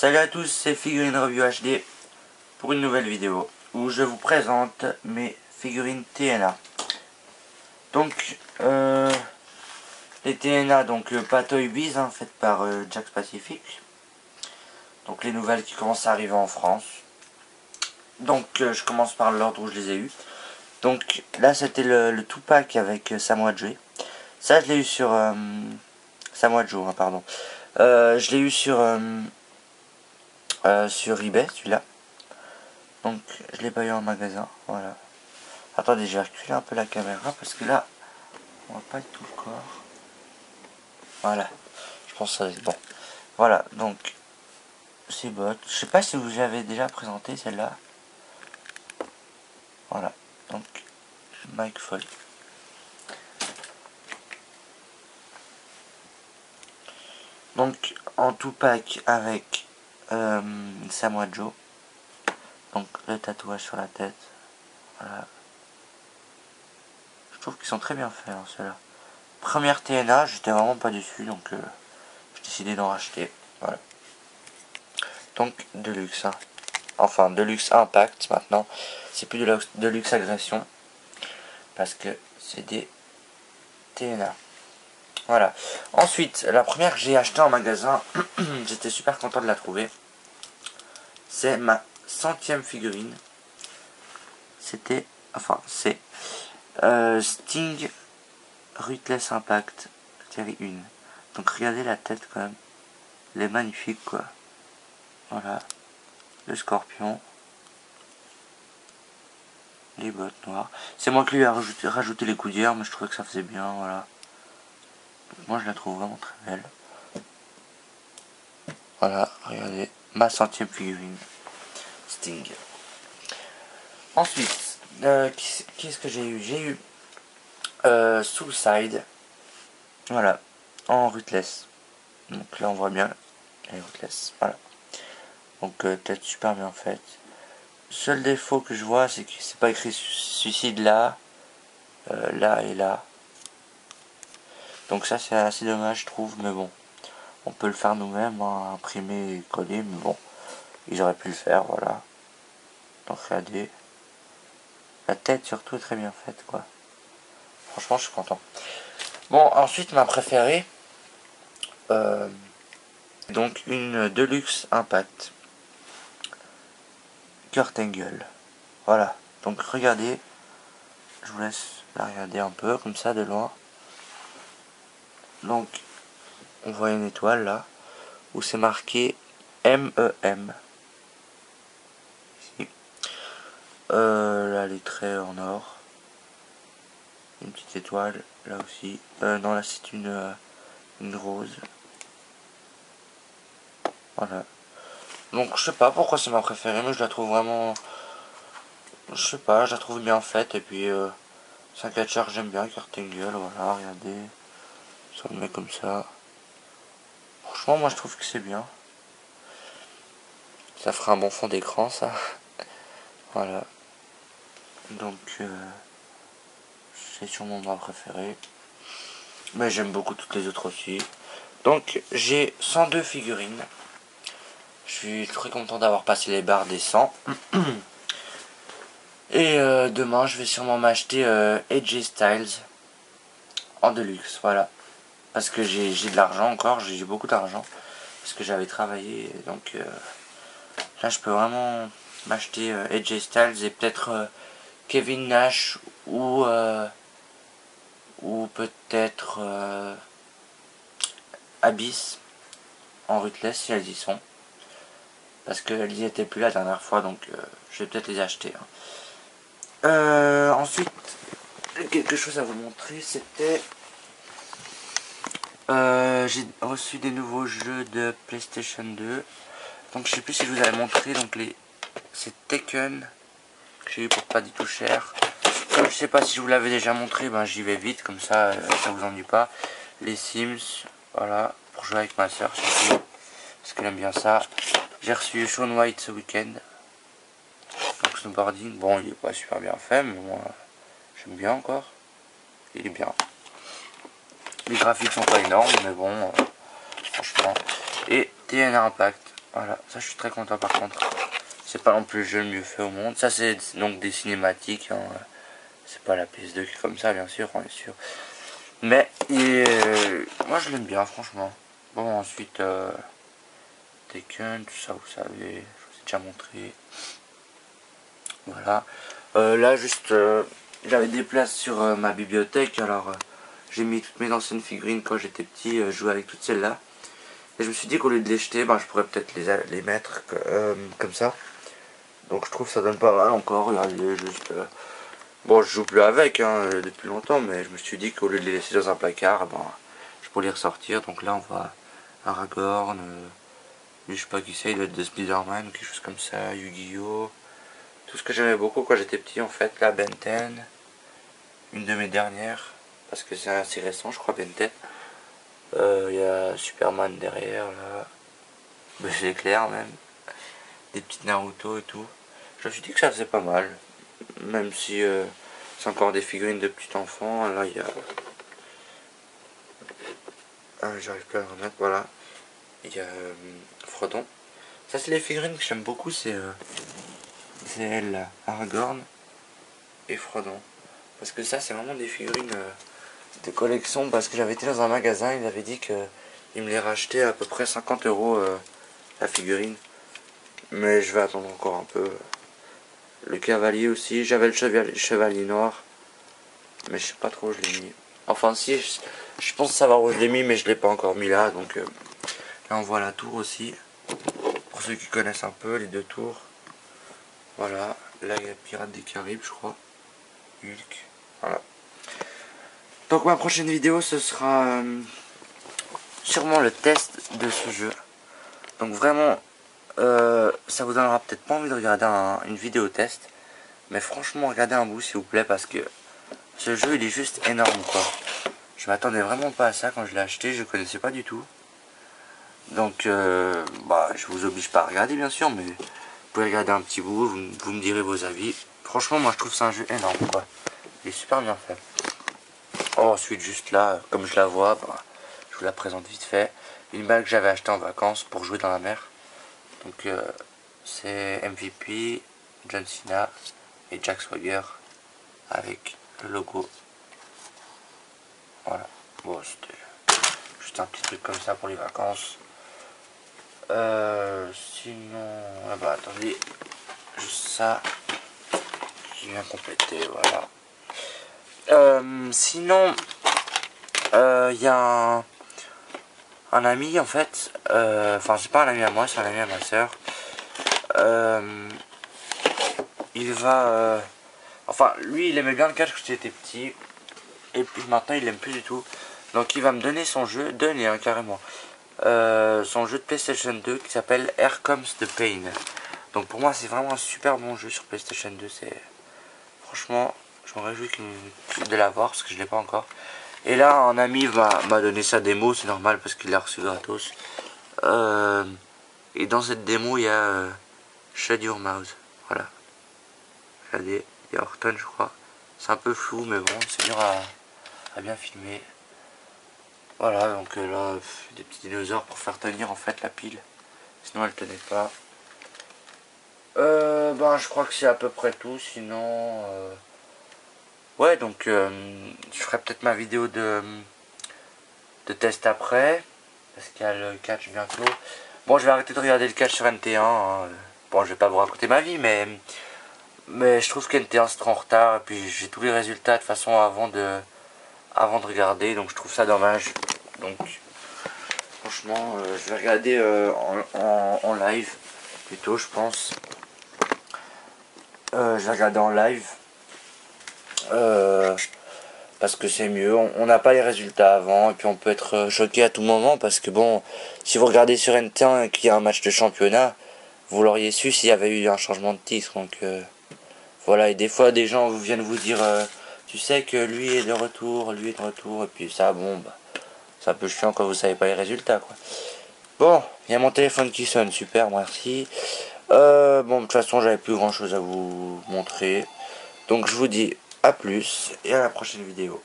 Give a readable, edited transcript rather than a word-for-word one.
Salut à tous, c'est Figurine Review HD pour une nouvelle vidéo où je vous présente mes figurines TNA. Donc les TNA, donc pas Toy Biz, faites par Jakks Pacific. Donc les nouvelles qui commencent à arriver en France. Donc je commence par l'ordre où je les ai eu. Donc là c'était le tout pack avec Samoa Joe. Ça je l'ai eu sur Samoa Joe, pardon. Je l'ai eu sur eBay, celui-là. Donc je l'ai pas eu en magasin, voilà. Attendez, je vais reculer un peu la caméra parce que là on voit pas du tout le corps. Voilà, je pense que ça va être bon. Voilà, donc ces bottes, je sais pas si vous avez déjà présenté celle-là. Voilà, donc Mike Foley. Donc en tout pack avec Samoa Joe. Donc le tatouage sur la tête. Voilà. Je trouve qu'ils sont très bien faits, ceux-là. Première TNA, j'étais vraiment pas déçu, donc j'ai décidé d'en racheter. Voilà. Donc Deluxe, enfin Deluxe Impact maintenant. C'est plus de Deluxe Agression parce que c'est des TNA. Voilà. Ensuite, la première que j'ai achetée en magasin, j'étais super content de la trouver. C'est ma 100e figurine. C'était, enfin c'est Sting Ruthless Impact série 1. Donc regardez la tête quand même. Elle est magnifique quoi. Voilà. Le scorpion. Les bottes noires. C'est moi qui lui ai rajouté les coudières, mais je trouvais que ça faisait bien, voilà. Donc moi je la trouve vraiment très belle. Voilà, regardez. Ma 100e figurine. Sting. Ensuite, qu'est-ce que j'ai eu? J'ai eu Suicide. Voilà. En Ruthless. Donc là on voit bien. Elle est Ruthless. Voilà. Donc tête super bien faite. Seul défaut que je vois, c'est que c'est pas écrit suicide là, là et là. Donc ça c'est assez dommage je trouve, mais bon. On peut le faire nous-mêmes, imprimer et coller, mais bon. Ils auraient pu le faire, voilà. Donc regardez. La tête surtout est très bien faite quoi. Franchement je suis content. Bon ensuite ma préférée. Donc une Deluxe Impact. Kurt Angle. Voilà. Donc regardez. Je vous laisse la regarder un peu comme ça de loin. Donc on voit une étoile là. Où c'est marqué MEM. Ici. Là les traits en or. Une petite étoile là aussi. Non là c'est une rose. Voilà. Donc je sais pas pourquoi c'est ma préférée, mais je la trouve vraiment. Je sais pas, je la trouve bien faite. Et puis c'est un catcheur que j'aime bien, Kurt Angle, voilà, regardez. Ça le met comme ça. Franchement moi je trouve que c'est bien. Ça fera un bon fond d'écran ça. Voilà. Donc c'est sûrement ma préférée. Mais j'aime beaucoup toutes les autres aussi. Donc j'ai 102 figurines. Je suis très content d'avoir passé les barres des 100. Et demain je vais sûrement m'acheter AJ Styles en deluxe. Voilà. Parce que j'ai de l'argent encore. J'ai beaucoup d'argent. Parce que j'avais travaillé. Donc là je peux vraiment m'acheter AJ Styles et peut-être Kevin Nash ou peut-être Abyss en Ruthless si elles y sont. Parce qu'elles n'y étaient plus la dernière fois, donc je vais peut-être les acheter. Ensuite, quelque chose à vous montrer, c'était... j'ai reçu des nouveaux jeux de PlayStation 2. Donc je sais plus si je vous avais montré, donc c'est Tekken, que j'ai eu pour pas du tout cher. Comme je sais pas si je vous l'avais déjà montré, ben j'y vais vite, comme ça, ça vous ennuie pas. Les Sims, voilà, pour jouer avec ma soeur surtout, parce qu'elle aime bien ça. J'ai reçu Shaun White ce week-end. Donc snowboarding, bon il est pas super bien fait, mais moi j'aime bien encore. Il est bien. Les graphiques sont pas énormes, mais bon, franchement. Et TNA Impact. Voilà, ça je suis très content par contre. C'est pas non plus le jeu le mieux fait au monde. Ça c'est donc des cinématiques, hein. C'est pas la PS2 qui est comme ça bien sûr, on est sûr. Mais moi je l'aime bien franchement. Bon ensuite Tekken, tout ça vous savez, je vous ai déjà montré. Voilà. Là juste j'avais des places sur ma bibliothèque, alors j'ai mis toutes mes anciennes figurines quand j'étais petit, jouer avec toutes celles-là. Et je me suis dit qu'au lieu de les jeter, ben, je pourrais peut-être les mettre comme ça. Donc je trouve que ça donne pas mal encore. Regardez, juste... bon, je joue plus avec hein, depuis longtemps, mais je me suis dit qu'au lieu de les laisser dans un placard, ben, je pourrais les ressortir. Donc là, on voit Aragorn, je sais pas qui c'est, il doit être de Spider-Man ou quelque chose comme ça, Yu-Gi-Oh! Tout ce que j'aimais beaucoup quand j'étais petit, en fait, là, Ben 10, une de mes dernières, parce que c'est assez récent, je crois, Ben 10. Il y a Superman derrière, là. C'est clair, même. Des petites Naruto et tout. Je me suis dit que ça faisait pas mal. Même si c'est encore des figurines de petits enfants. Là, il y a... Ah, j'arrive plus à le remettre, voilà. Il y a Frodon. Ça, c'est les figurines que j'aime beaucoup. C'est elle, là. Aragorn et Frodon. Parce que ça, c'est vraiment des figurines de collection. Parce que j'avais été dans un magasin, il avait dit qu'il me les rachetait à peu près 50 € la figurine. Mais je vais attendre encore un peu. Le cavalier aussi, j'avais le chevalier noir. Mais je sais pas trop où je l'ai mis. Enfin si, je pense savoir où je l'ai mis, mais je l'ai pas encore mis là. Donc là on voit la tour aussi. Pour ceux qui connaissent un peu les deux tours. Voilà, là il y a Pirates des Caraïbes je crois. Hulk, voilà. Donc ma prochaine vidéo ce sera sûrement le test de ce jeu. Donc vraiment, ça vous donnera peut-être pas envie de regarder une vidéo test. Mais franchement regardez un bout s'il vous plaît parce que ce jeu il est juste énorme quoi. Je m'attendais vraiment pas à ça quand je l'ai acheté, je connaissais pas du tout. Donc bah je vous oblige pas à regarder bien sûr, mais vous pouvez regarder un petit bout, vous me direz vos avis. Franchement moi je trouve c'est un jeu énorme quoi. Il est super bien fait. Ensuite juste là, comme je la vois, bah, je vous la présente vite fait. Une balle que j'avais achetée en vacances pour jouer dans la mer. Donc c'est MVP, John Cena et Jack Swagger avec le logo. Voilà, bon c'était juste un petit truc comme ça pour les vacances. Sinon, ah bah attendez, juste ça qui vient compléter, voilà. Sinon, il y a un ami en fait, enfin c'est pas un ami à moi, c'est un ami à ma soeur. Il va, enfin lui il aimait bien le catch quand j'étais petit, et puis maintenant il l'aime plus du tout. Donc il va me donner son jeu, donner hein, carrément. Son jeu de PlayStation 2 qui s'appelle Here Comes the Pain. Donc pour moi c'est vraiment un super bon jeu sur PlayStation 2. C'est franchement je me réjouis de l'avoir parce que je l'ai pas encore. Et là un ami m'a donné sa démo, c'est normal parce qu'il l'a reçu gratos. Et dans cette démo il y a Shut Your Mouth. Voilà. Regardez, il y a Horton je crois. C'est un peu flou mais bon c'est dur à bien filmer. Voilà, donc là, des petits dinosaures pour faire tenir en fait la pile. Sinon elle tenait pas. Ben je crois que c'est à peu près tout. Sinon, ouais, donc je ferai peut-être ma vidéo de test après. Parce qu'il y a le catch bientôt. Bon, je vais arrêter de regarder le catch sur NT1. Hein. Bon, je vais pas vous raconter ma vie, mais je trouve qu'NT1 c'est trop en retard. Et puis j'ai tous les résultats de toute façon avant de regarder. Donc je trouve ça dommage. Donc franchement, je vais regarder en live plutôt, je pense. Je vais regarder en live parce que c'est mieux. On n'a pas les résultats avant et puis on peut être choqué à tout moment parce que bon, si vous regardez sur NT1 et qu'il y a un match de championnat, vous l'auriez su s'il y avait eu un changement de titre. Donc voilà, et des fois des gens viennent vous dire tu sais que lui est de retour, lui est de retour, et puis ça, bon, bah, c'est un peu chiant quand vous savez pas les résultats quoi. Bon, il y a mon téléphone qui sonne, super, merci. Bon, de toute façon, j'avais plus grand chose à vous montrer. Donc, je vous dis à plus et à la prochaine vidéo.